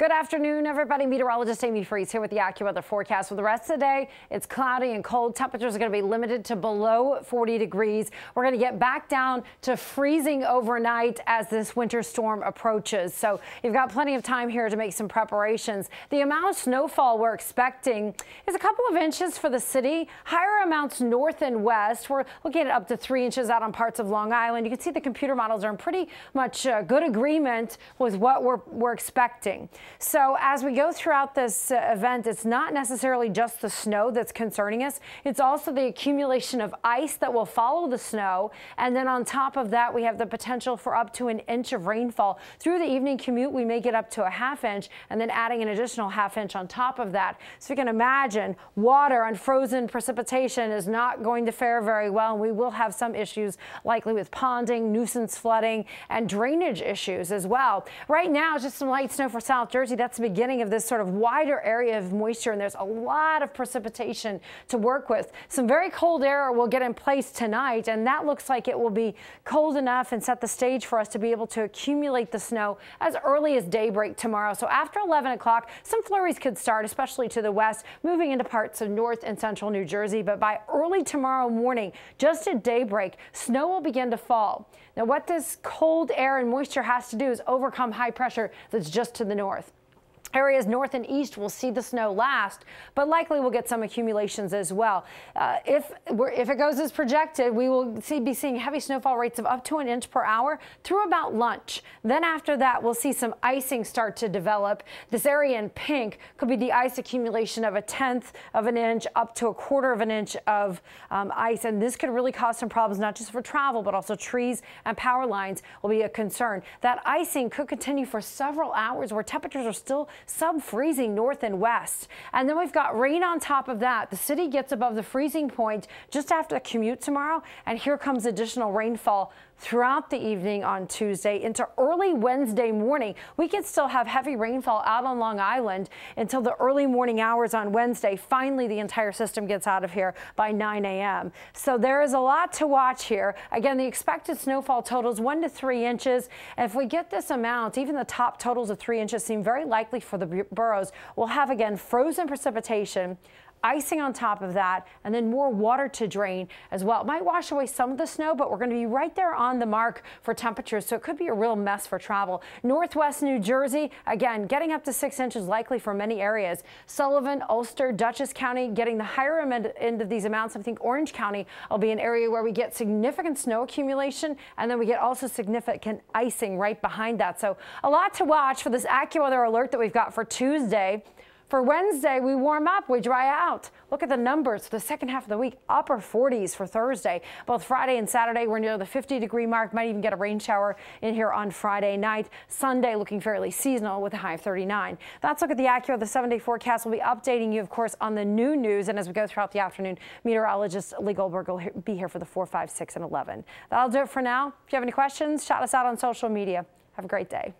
Good afternoon, everybody. Meteorologist Amy Freeze here with the AccuWeather forecast. For the rest of the day, it's cloudy and cold. Temperatures are going to be limited to below 40 degrees. We're going to get back down to freezing overnight as this winter storm approaches. So you've got plenty of time here to make some preparations. The amount of snowfall we're expecting is a couple of inches for the city. Higher amounts north and west. We're looking at up to 3 inches out on parts of Long Island. You can see the computer models are in pretty much good agreement with what we're expecting. So as we go throughout this event, it's not necessarily just the snow that's concerning us. It's also the accumulation of ice that will follow the snow. And then on top of that, we have the potential for up to an inch of rainfall. Through the evening commute, we may get up to a ½ inch and then adding an additional ½ inch on top of that. So you can imagine water and frozen precipitation is not going to fare very well. And we will have some issues likely with ponding, nuisance flooding, and drainage issues as well. Right now, just some light snow for South Jersey. That's the beginning of this sort of wider area of moisture, and there's a lot of precipitation to work with. Some very cold air will get in place tonight, and that looks like it will be cold enough and set the stage for us to be able to accumulate the snow as early as daybreak tomorrow. So after 11 o'clock, some flurries could start, especially to the west, moving into parts of north and central New Jersey. But by early tomorrow morning, just at daybreak, snow will begin to fall. Now, what this cold air and moisture has to do is overcome high pressure that's just to the north. Areas north and east will see the snow last, but likely we'll get some accumulations as well. If it goes as projected, we will be seeing heavy snowfall rates of up to an inch per hour through about lunch. Then after that, we'll see some icing start to develop. This area in pink could be the ice accumulation of 1/10 of an inch up to 1/4 of an inch of ice. And this could really cause some problems, not just for travel, but also trees and power lines will be a concern. That icing could continue for several hours where temperatures are still sub-freezing north and west. And then we've got rain on top of that. The city gets above the freezing point just after the commute tomorrow. And here comes additional rainfall throughout the evening on Tuesday into early Wednesday morning. We could still have heavy rainfall out on Long Island until the early morning hours on Wednesday. Finally, the entire system gets out of here by 9 a.m. So there is a lot to watch here. Again, the expected snowfall totals 1 to 3 inches. And if we get this amount, even the top totals of 3 inches seem very likely for the boroughs. We'll have, again, frozen precipitation, icing on top of that, and then more water to drain as well. It might wash away some of the snow, but we're going to be right there on the mark for temperatures, so it could be a real mess for travel. Northwest New Jersey, again, getting up to 6 inches likely for many areas. Sullivan, Ulster, Dutchess County getting the higher end of these amounts. I think Orange County will be an area where we get significant snow accumulation, and then we get also significant icing right behind that. So a lot to watch for this AccuWeather alert that we've got for Tuesday. For Wednesday, we warm up, we dry out. Look at the numbers for the second half of the week, upper 40s for Thursday. Both Friday and Saturday, we're near the 50-degree mark. Might even get a rain shower in here on Friday night. Sunday looking fairly seasonal with a high of 39. That's a look at the AccuWeather. The 7-day forecast. We'll be updating you, of course, on the new news. And as we go throughout the afternoon, meteorologist Lee Goldberg will be here for the 4, 5, 6, and 11. That'll do it for now. If you have any questions, shout us out on social media. Have a great day.